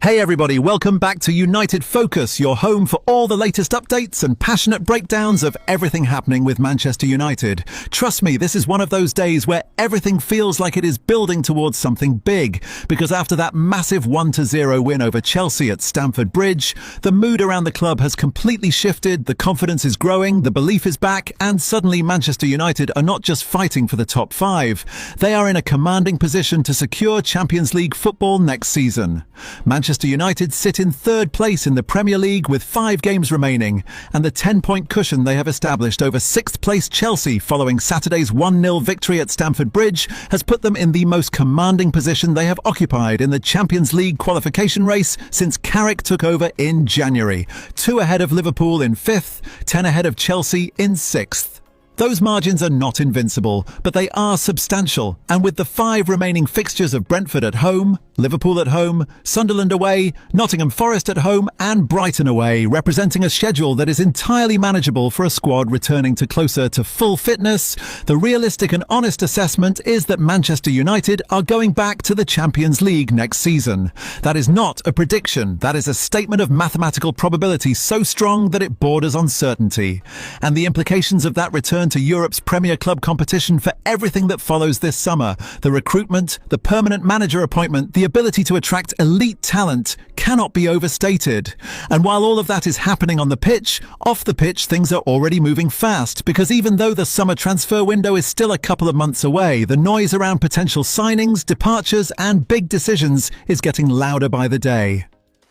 Hey everybody, welcome back to United Focus, your home for all the latest updates and passionate breakdowns of everything happening with Manchester United. Trust me, this is one of those days where everything feels like it is building towards something big, because after that massive 1-0 win over Chelsea at Stamford Bridge, the mood around the club has completely shifted, the confidence is growing, the belief is back, and suddenly Manchester United are not just fighting for the top 5, they are in a commanding position to secure Champions League football next season. Manchester United sit in third place in the Premier League with 5 games remaining, and the 10-point cushion they have established over 6th place Chelsea following Saturday's 1-0 victory at Stamford Bridge has put them in the most commanding position they have occupied in the Champions League qualification race since Carrick took over in January. 2 ahead of Liverpool in 5th, 10 ahead of Chelsea in 6th. Those margins are not invincible, but they are substantial, and with the 5 remaining fixtures of Brentford at home, Liverpool at home, Sunderland away, Nottingham Forest at home, and Brighton away, representing a schedule that is entirely manageable for a squad returning to closer to full fitness, the realistic and honest assessment is that Manchester United are going back to the Champions League next season. That is not a prediction, that is a statement of mathematical probability so strong that it borders on certainty. And the implications of that return to Europe's Premier Club competition for everything that follows this summer, the recruitment, the permanent manager appointment, the ability to attract elite talent, cannot be overstated. And while all of that is happening on the pitch, off the pitch things are already moving fast, because even though the summer transfer window is still a couple of months away, the noise around potential signings, departures and big decisions is getting louder by the day.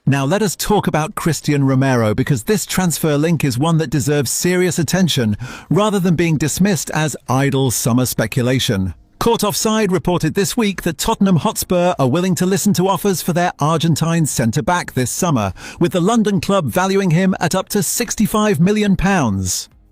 Now let us talk about Cristian Romano, because this transfer link is one that deserves serious attention, rather than being dismissed as idle summer speculation. Caught Offside reported this week that Tottenham Hotspur are willing to listen to offers for their Argentine centre-back this summer, with the London club valuing him at up to £65 million.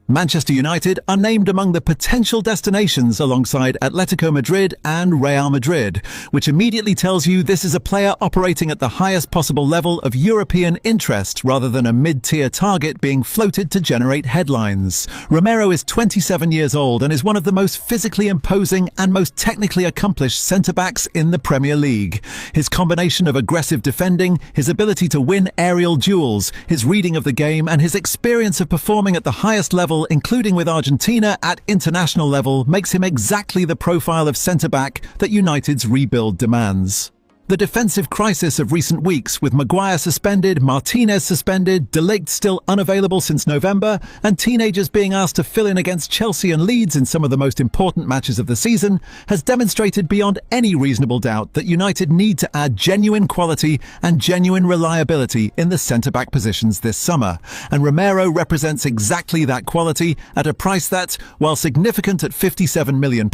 Manchester United are named among the potential destinations alongside Atletico Madrid and Real Madrid, which immediately tells you this is a player operating at the highest possible level of European interest rather than a mid-tier target being floated to generate headlines. Romano is 27 years old and is one of the most physically imposing and most technically accomplished centre-backs in the Premier League. His combination of aggressive defending, his ability to win aerial duels, his reading of the game and his experience of performing at the highest level, including with Argentina at international level, makes him exactly the profile of centre-back that United's rebuild demands. The defensive crisis of recent weeks, with Maguire suspended, Martinez suspended, De Ligt still unavailable since November, and teenagers being asked to fill in against Chelsea and Leeds in some of the most important matches of the season, has demonstrated beyond any reasonable doubt that United need to add genuine quality and genuine reliability in the centre-back positions this summer. And Romano represents exactly that quality at a price that, while significant at £57 million,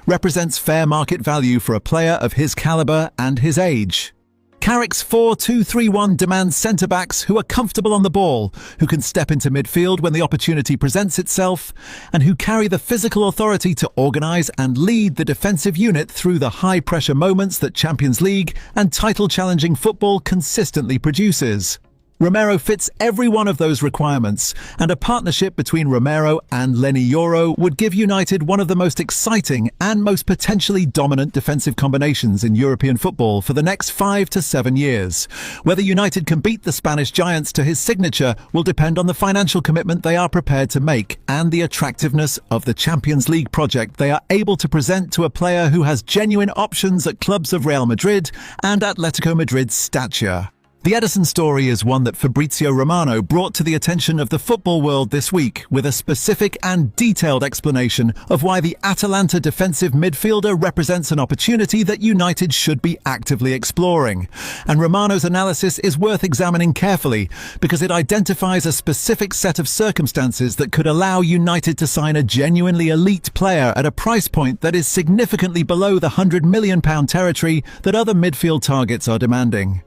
represents fair market value for a player of his calibre and his age. Carrick's 4-2-3-1 demands centre-backs who are comfortable on the ball, who can step into midfield when the opportunity presents itself, and who carry the physical authority to organise and lead the defensive unit through the high-pressure moments that Champions League and title-challenging football consistently produces. Romano fits every one of those requirements, and a partnership between Romano and Leny Yoro would give United one of the most exciting and most potentially dominant defensive combinations in European football for the next 5 to 7 years. Whether United can beat the Spanish giants to his signature will depend on the financial commitment they are prepared to make and the attractiveness of the Champions League project they are able to present to a player who has genuine options at clubs of Real Madrid and Atletico Madrid's stature. The Edison story is one that Fabrizio Romano brought to the attention of the football world this week, with a specific and detailed explanation of why the Atalanta defensive midfielder represents an opportunity that United should be actively exploring. And Romano's analysis is worth examining carefully, because it identifies a specific set of circumstances that could allow United to sign a genuinely elite player at a price point that is significantly below the £100 million territory that other midfield targets are demanding.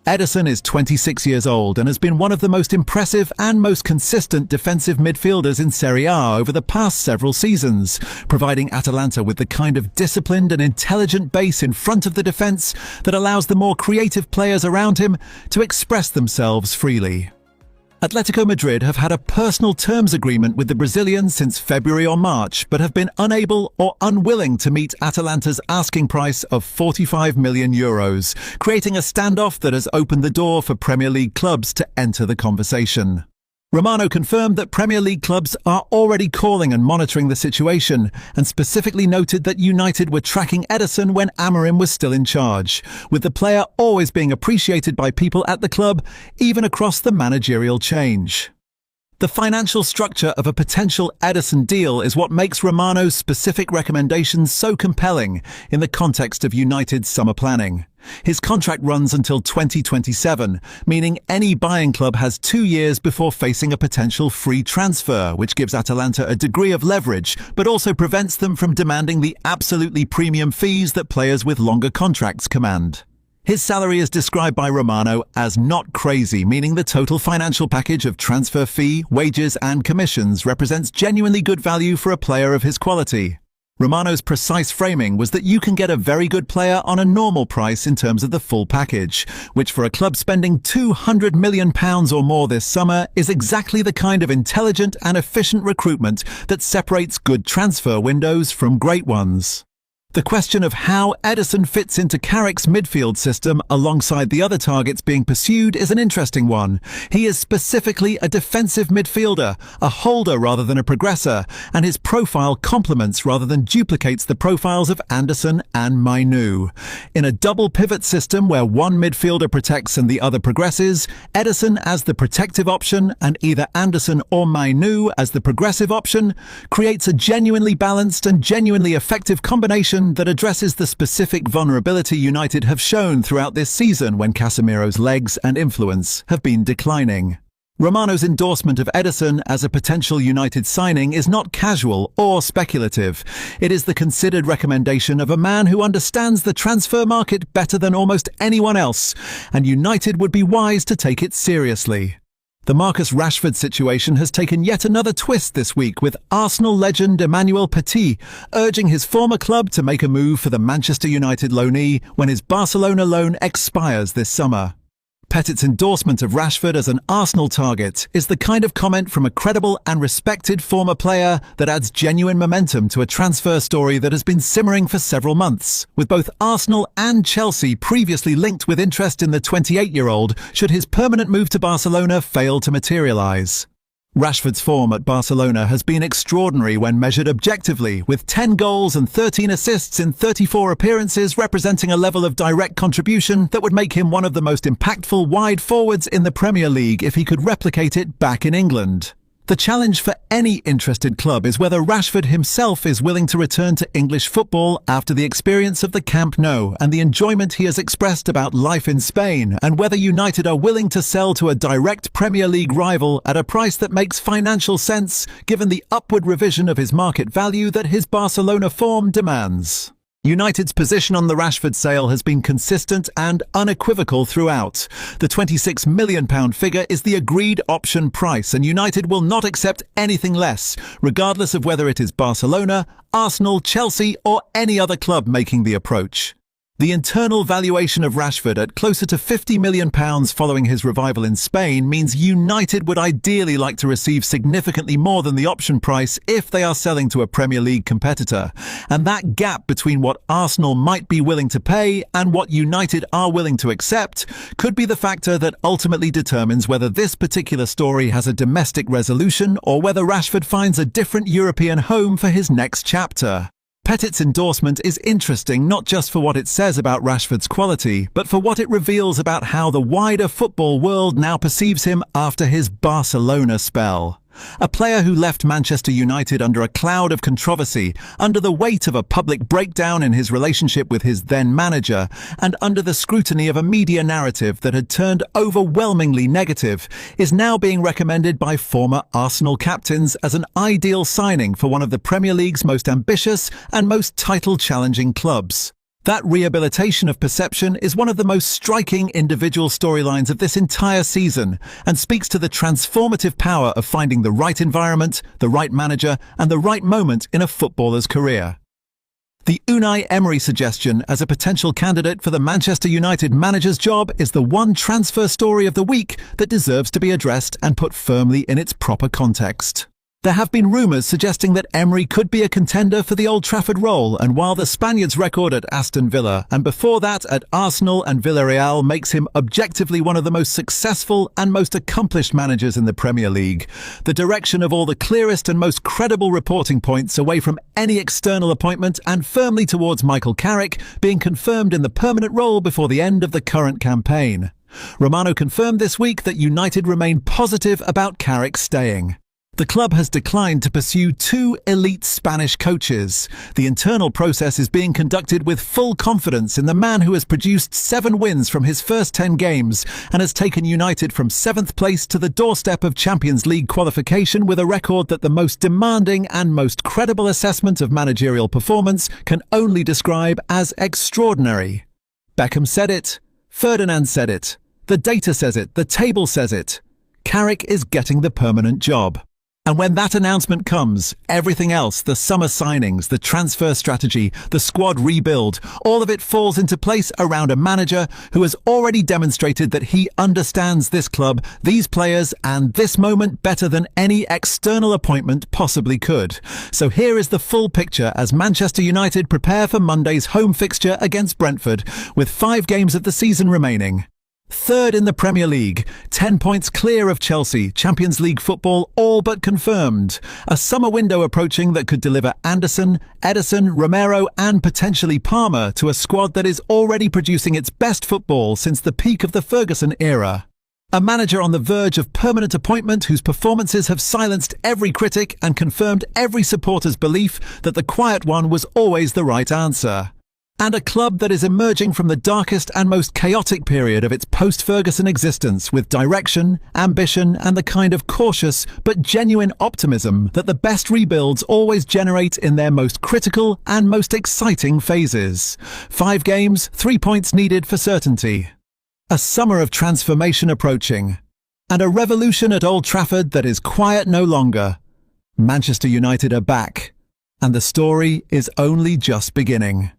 Edison is 26 years old and has been one of the most impressive and most consistent defensive midfielders in Serie A over the past several seasons, providing Atalanta with the kind of disciplined and intelligent base in front of the defence that allows the more creative players around him to express themselves freely. Atletico Madrid have had a personal terms agreement with the Brazilian since February or March, but have been unable or unwilling to meet Atalanta's asking price of €45 million, creating a standoff that has opened the door for Premier League clubs to enter the conversation. Romano confirmed that Premier League clubs are already calling and monitoring the situation, and specifically noted that United were tracking Ederson when Amorim was still in charge, with the player always being appreciated by people at the club, even across the managerial change. The financial structure of a potential Ederson deal is what makes Romano's specific recommendations so compelling in the context of United's summer planning. His contract runs until 2027, meaning any buying club has 2 years before facing a potential free transfer, which gives Atalanta a degree of leverage, but also prevents them from demanding the absolutely premium fees that players with longer contracts command. His salary is described by Romano as not crazy, meaning the total financial package of transfer fee, wages and commissions represents genuinely good value for a player of his quality. Romano's precise framing was that you can get a very good player on a normal price in terms of the full package, which for a club spending £200 million or more this summer is exactly the kind of intelligent and efficient recruitment that separates good transfer windows from great ones. The question of how Ederson fits into Carrick's midfield system alongside the other targets being pursued is an interesting one. He is specifically a defensive midfielder, a holder rather than a progressor, and his profile complements rather than duplicates the profiles of Anderson and Mainu. In a double pivot system where one midfielder protects and the other progresses, Ederson as the protective option and either Anderson or Mainu as the progressive option creates a genuinely balanced and genuinely effective combination that addresses the specific vulnerability United have shown throughout this season when Casemiro's legs and influence have been declining. Romano's endorsement of Ederson as a potential United signing is not casual or speculative. It is the considered recommendation of a man who understands the transfer market better than almost anyone else, and United would be wise to take it seriously. The Marcus Rashford situation has taken yet another twist this week, with Arsenal legend Emmanuel Petit urging his former club to make a move for the Manchester United loanee when his Barcelona loan expires this summer. Petit's endorsement of Rashford as an Arsenal target is the kind of comment from a credible and respected former player that adds genuine momentum to a transfer story that has been simmering for several months, with both Arsenal and Chelsea previously linked with interest in the 28-year-old should his permanent move to Barcelona fail to materialise. Rashford's form at Barcelona has been extraordinary when measured objectively, with 10 goals and 13 assists in 34 appearances representing a level of direct contribution that would make him one of the most impactful wide forwards in the Premier League if he could replicate it back in England. The challenge for any interested club is whether Rashford himself is willing to return to English football after the experience of the Camp Nou and the enjoyment he has expressed about life in Spain, and whether United are willing to sell to a direct Premier League rival at a price that makes financial sense given the upward revision of his market value that his Barcelona form demands. United's position on the Rashford sale has been consistent and unequivocal throughout. The £26 million figure is the agreed option price, and United will not accept anything less, regardless of whether it is Barcelona, Arsenal, Chelsea or any other club making the approach. The internal valuation of Rashford at closer to £50 million following his revival in Spain means United would ideally like to receive significantly more than the option price if they are selling to a Premier League competitor. And that gap between what Arsenal might be willing to pay and what United are willing to accept could be the factor that ultimately determines whether this particular story has a domestic resolution or whether Rashford finds a different European home for his next chapter. Petit's endorsement is interesting not just for what it says about Rashford's quality, but for what it reveals about how the wider football world now perceives him after his Barcelona spell. A player who left Manchester United under a cloud of controversy, under the weight of a public breakdown in his relationship with his then-manager, and under the scrutiny of a media narrative that had turned overwhelmingly negative, is now being recommended by former Arsenal captains as an ideal signing for one of the Premier League's most ambitious and most title-challenging clubs. That rehabilitation of perception is one of the most striking individual storylines of this entire season and speaks to the transformative power of finding the right environment, the right manager, and the right moment in a footballer's career. The Unai Emery suggestion as a potential candidate for the Manchester United manager's job is the one transfer story of the week that deserves to be addressed and put firmly in its proper context. There have been rumours suggesting that Emery could be a contender for the Old Trafford role, and while the Spaniard's record at Aston Villa and before that at Arsenal and Villarreal makes him objectively one of the most successful and most accomplished managers in the Premier League, the direction of all the clearest and most credible reporting points away from any external appointment and firmly towards Michael Carrick being confirmed in the permanent role before the end of the current campaign. Romano confirmed this week that United remain positive about Carrick staying. The club has declined to pursue two elite Spanish coaches. The internal process is being conducted with full confidence in the man who has produced 7 wins from his first 10 games and has taken United from 7th place to the doorstep of Champions League qualification with a record that the most demanding and most credible assessment of managerial performance can only describe as extraordinary. Beckham said it. Ferdinand said it. The data says it. The table says it. Carrick is getting the permanent job. And when that announcement comes, everything else, the summer signings, the transfer strategy, the squad rebuild, all of it falls into place around a manager who has already demonstrated that he understands this club, these players, and this moment better than any external appointment possibly could. So here is the full picture as Manchester United prepare for Monday's home fixture against Brentford, with 5 games of the season remaining. 3rd in the Premier League, 10 points clear of Chelsea, Champions League football all but confirmed. A summer window approaching that could deliver Anderson, Ederson, Romero and potentially Palmer to a squad that is already producing its best football since the peak of the Ferguson era. A manager on the verge of permanent appointment whose performances have silenced every critic and confirmed every supporter's belief that the quiet one was always the right answer. And a club that is emerging from the darkest and most chaotic period of its post-Ferguson existence with direction, ambition and the kind of cautious but genuine optimism that the best rebuilds always generate in their most critical and most exciting phases. 5 games, 3 points needed for certainty. A summer of transformation approaching. And a revolution at Old Trafford that is quiet no longer. Manchester United are back. And the story is only just beginning.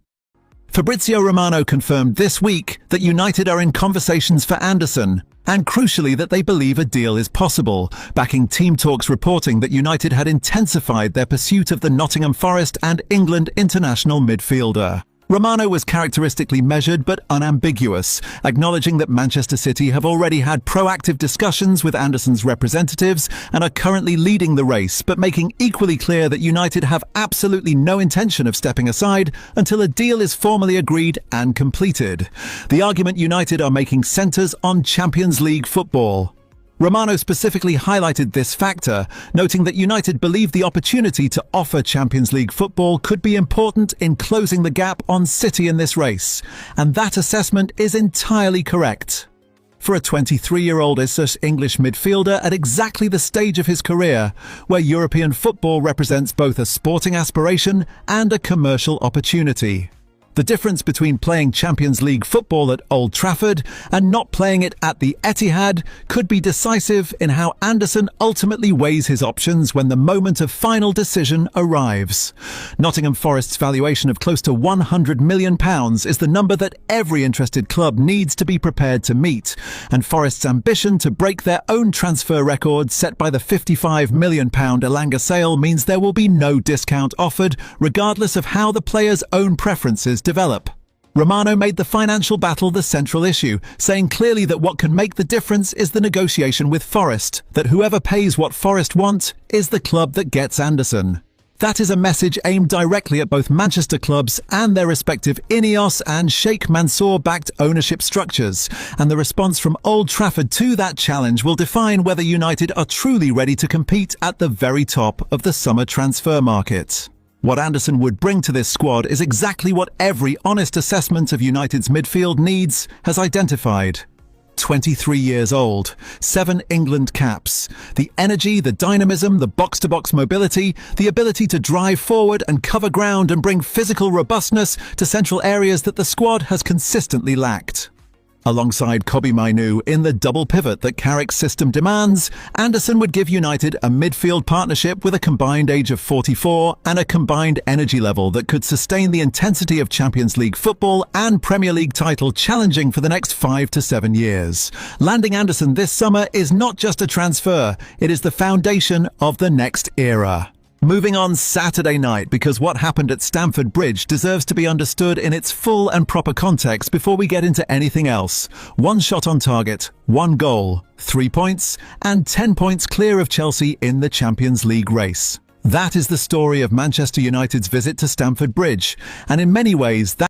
Fabrizio Romano confirmed this week that United are in conversations for Anderson, and crucially that they believe a deal is possible, backing Team Talk's reporting that United had intensified their pursuit of the Nottingham Forest and England international midfielder. Romano was characteristically measured but unambiguous, acknowledging that Manchester City have already had proactive discussions with Anderson's representatives and are currently leading the race, but making equally clear that United have absolutely no intention of stepping aside until a deal is formally agreed and completed. The argument United are making centres on Champions League football. Romano specifically highlighted this factor, noting that United believe the opportunity to offer Champions League football could be important in closing the gap on City in this race, and that assessment is entirely correct. For a 23-year-old English midfielder at exactly the stage of his career, where European football represents both a sporting aspiration and a commercial opportunity. The difference between playing Champions League football at Old Trafford and not playing it at the Etihad could be decisive in how Anderson ultimately weighs his options when the moment of final decision arrives. Nottingham Forest's valuation of close to £100 million is the number that every interested club needs to be prepared to meet, and Forest's ambition to break their own transfer record set by the £55 million Elanga sale means there will be no discount offered, regardless of how the player's own preferences develop. Romano made the financial battle the central issue, saying clearly that what can make the difference is the negotiation with Forest, that whoever pays what Forest want is the club that gets Anderson. That is a message aimed directly at both Manchester clubs and their respective Ineos and Sheikh Mansour-backed ownership structures, and the response from Old Trafford to that challenge will define whether United are truly ready to compete at the very top of the summer transfer market. What Anderson would bring to this squad is exactly what every honest assessment of United's midfield needs has identified. 23 years old, 7 England caps, the energy, the dynamism, the box-to-box mobility, the ability to drive forward and cover ground and bring physical robustness to central areas that the squad has consistently lacked. Alongside Kobbie Mainoo in the double pivot that Carrick's system demands, Anderson would give United a midfield partnership with a combined age of 44 and a combined energy level that could sustain the intensity of Champions League football and Premier League title challenging for the next 5 to 7 years. Landing Anderson this summer is not just a transfer, it is the foundation of the next era. Moving on Saturday night, because what happened at Stamford Bridge deserves to be understood in its full and proper context before we get into anything else. 1 shot on target, 1 goal, 3 points, and 10 points clear of Chelsea in the Champions League race. That is the story of Manchester United's visit to Stamford Bridge, and in many ways that